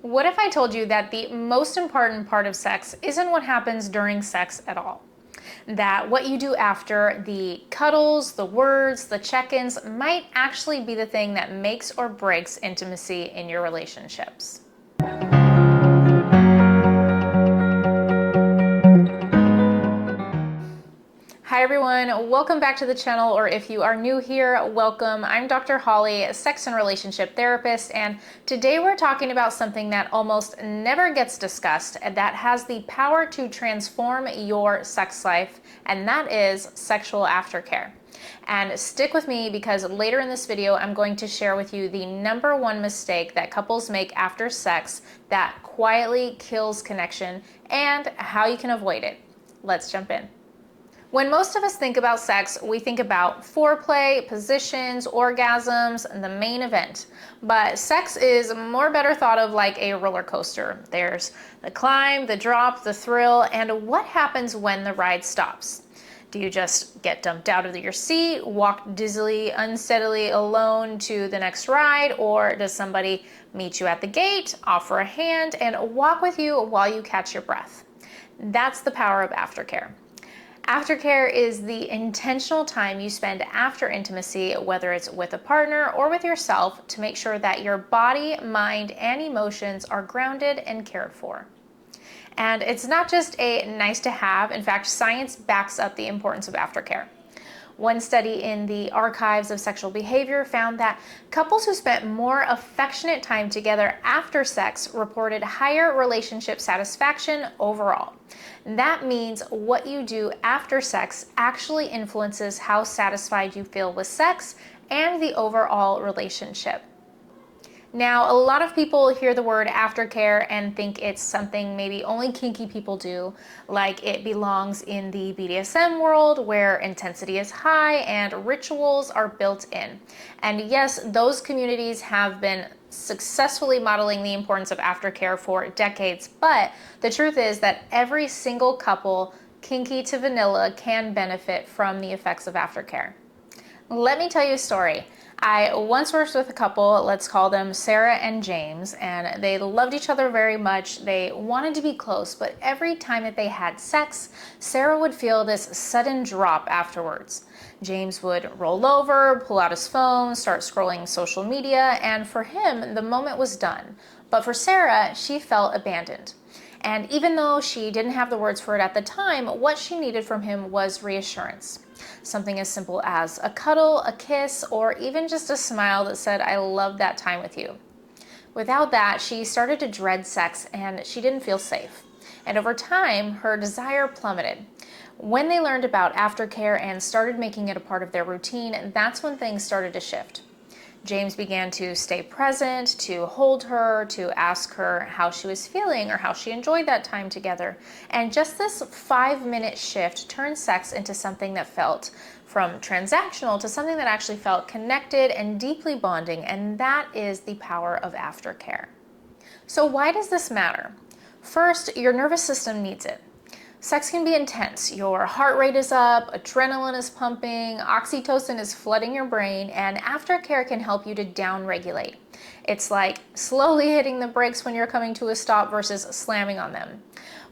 What if I told you that the most important part of sex isn't what happens during sex at all? That what you do after, the cuddles, the words, the check-ins, might actually be the thing that makes or breaks intimacy in your relationships. Hi everyone, welcome back to the channel, or if you are new here, welcome. I'm Dr. Holly, sex and relationship therapist, and today we're talking about something that almost never gets discussed and that has the power to transform your sex life, and that is sexual aftercare. And stick with me because later in this video, I'm going to share with you the #1 mistake that couples make after sex that quietly kills connection and how you can avoid it. Let's jump in. When most of us think about sex, we think about foreplay, positions, orgasms, and the main event. But sex is more better thought of like a roller coaster. There's the climb, the drop, the thrill, and what happens when the ride stops? Do you just get dumped out of your seat, walk dizzily, unsteadily alone to the next ride, or does somebody meet you at the gate, offer a hand, and walk with you while you catch your breath? That's the power of aftercare. Aftercare is the intentional time you spend after intimacy, whether it's with a partner or with yourself, to make sure that your body, mind, and emotions are grounded and cared for. And it's not just a nice to have. In fact, science backs up the importance of aftercare. One study in the archives of sexual behavior found that couples who spent more affectionate time together after sex reported higher relationship satisfaction overall. That means what you do after sex actually influences how satisfied you feel with sex and the overall relationship. Now, a lot of people hear the word aftercare and think it's something maybe only kinky people do, like it belongs in the BDSM world where intensity is high and rituals are built in. And yes, those communities have been successfully modeling the importance of aftercare for decades, but the truth is that every single couple, kinky to vanilla, can benefit from the effects of aftercare. Let me tell you a story. I once worked with a couple, let's call them Sarah and James, and they loved each other very much. They wanted to be close, but every time that they had sex, Sarah would feel this sudden drop afterwards. James would roll over, pull out his phone, start scrolling social media, and for him, the moment was done. But for Sarah, she felt abandoned. And even though she didn't have the words for it at the time, what she needed from him was reassurance. Something as simple as a cuddle, a kiss, or even just a smile that said, "I love that time with you." Without that, she started to dread sex and she didn't feel safe. And over time, her desire plummeted. When they learned about aftercare and started making it a part of their routine, that's when things started to shift. James began to stay present, to hold her, to ask her how she was feeling or how she enjoyed that time together. And just this 5-minute shift turned sex into something that felt from transactional to something that actually felt connected and deeply bonding. And that is the power of aftercare. So why does this matter? First, your nervous system needs it. Sex can be intense. Your heart rate is up, adrenaline is pumping, oxytocin is flooding your brain, and aftercare can help you to downregulate. It's like slowly hitting the brakes when you're coming to a stop versus slamming on them.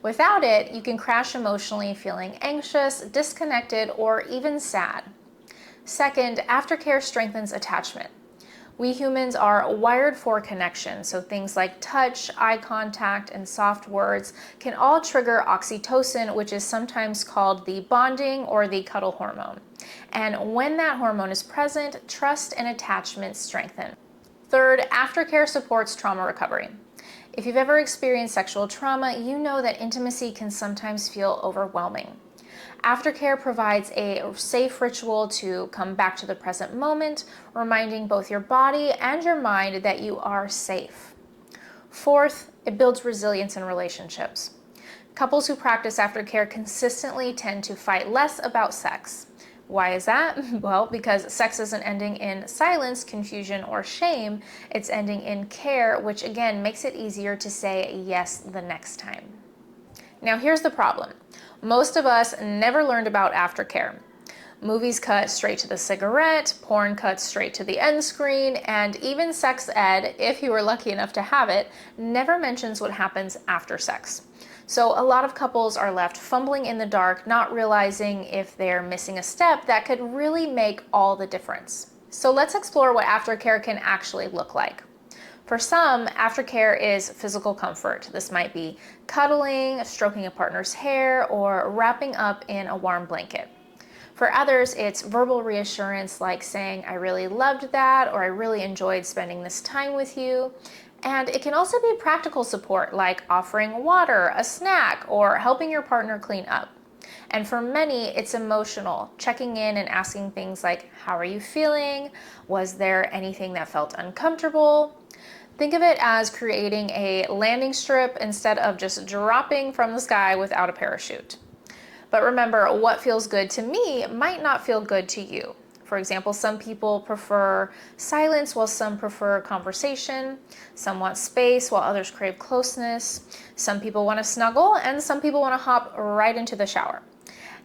Without it, you can crash emotionally, feeling anxious, disconnected, or even sad. Second, aftercare strengthens attachment. We humans are wired for connection, so things like touch, eye contact, and soft words can all trigger oxytocin, which is sometimes called the bonding or the cuddle hormone. And when that hormone is present, trust and attachment strengthen. Third, aftercare supports trauma recovery. If you've ever experienced sexual trauma, you know that intimacy can sometimes feel overwhelming. Aftercare provides a safe ritual to come back to the present moment, reminding both your body and your mind that you are safe. Fourth, it builds resilience in relationships. Couples who practice aftercare consistently tend to fight less about sex. Why is that? Well, because sex isn't ending in silence, confusion, or shame. It's ending in care, which again makes it easier to say yes the next time. Now here's the problem. Most of us never learned about aftercare. Movies cut straight to the cigarette, porn cuts straight to the end screen, and even sex ed, if you were lucky enough to have it, never mentions what happens after sex. So a lot of couples are left fumbling in the dark, not realizing if they're missing a step that could really make all the difference. So let's explore what aftercare can actually look like. For some, aftercare is physical comfort. This might be cuddling, stroking a partner's hair, or wrapping up in a warm blanket. For others, it's verbal reassurance like saying, "I really loved that," or "I really enjoyed spending this time with you." And it can also be practical support like offering water, a snack, or helping your partner clean up. And for many, it's emotional, checking in and asking things like, "How are you feeling? Was there anything that felt uncomfortable?" Think of it as creating a landing strip instead of just dropping from the sky without a parachute. But remember, what feels good to me might not feel good to you. For example, some people prefer silence while some prefer conversation. Some want space while others crave closeness. Some people want to snuggle and some people want to hop right into the shower.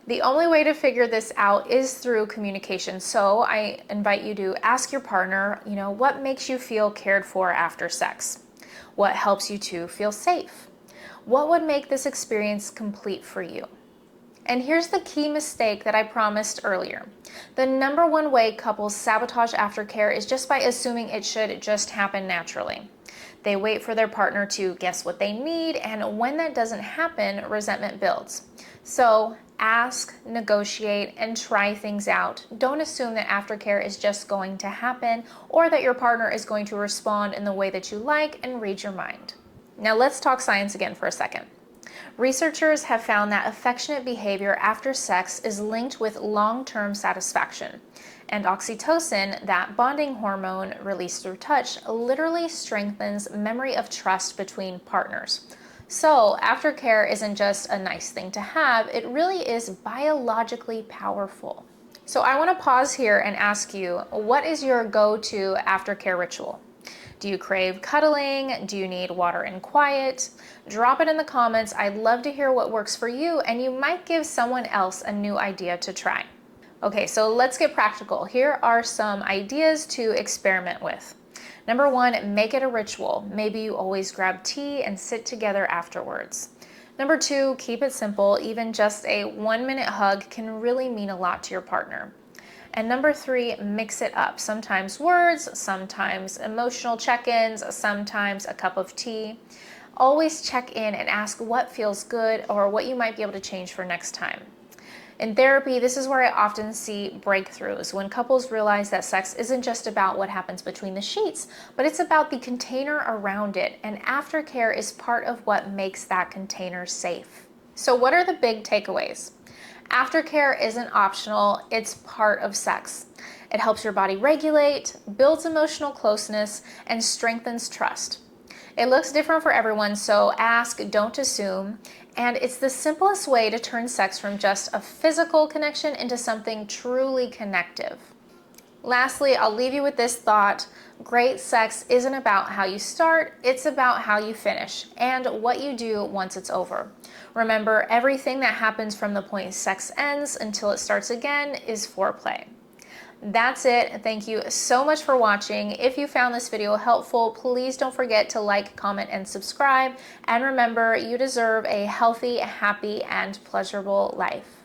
The only way to figure this out is through communication. So I invite you to ask your partner, what makes you feel cared for after sex? What helps you to feel safe? What would make this experience complete for you? And here's the key mistake that I promised earlier. The number one way couples sabotage aftercare is just by assuming it should just happen naturally. They wait for their partner to guess what they need, and when that doesn't happen, resentment builds. So ask, negotiate, and try things out. Don't assume that aftercare is just going to happen or that your partner is going to respond in the way that you like and read your mind. Now let's talk science again for a second. Researchers have found that affectionate behavior after sex is linked with long-term satisfaction. And oxytocin, that bonding hormone released through touch, literally strengthens memory of trust between partners. So aftercare isn't just a nice thing to have, it really is biologically powerful. So I want to pause here and ask you, what is your go-to aftercare ritual? Do you crave cuddling? Do you need water and quiet? Drop it in the comments. I'd love to hear what works for you, and you might give someone else a new idea to try. Okay, so let's get practical. Here are some ideas to experiment with. Number one, make it a ritual. Maybe you always grab tea and sit together afterwards. Number two, keep it simple. Even just a 1-minute hug can really mean a lot to your partner. And number three, mix it up. Sometimes words, sometimes emotional check-ins, sometimes a cup of tea. Always check in and ask what feels good or what you might be able to change for next time. In therapy, this is where I often see breakthroughs, when couples realize that sex isn't just about what happens between the sheets, but it's about the container around it, and aftercare is part of what makes that container safe. So what are the big takeaways? Aftercare isn't optional, it's part of sex. It helps your body regulate, builds emotional closeness, and strengthens trust. It looks different for everyone, so ask, don't assume, and it's the simplest way to turn sex from just a physical connection into something truly connective. Lastly, I'll leave you with this thought. Great sex isn't about how you start, it's about how you finish and what you do once it's over. Remember, everything that happens from the point sex ends until it starts again is foreplay. That's it. Thank you so much for watching. If you found this video helpful, please don't forget to like, comment, and subscribe. And remember, you deserve a healthy, happy, and pleasurable life.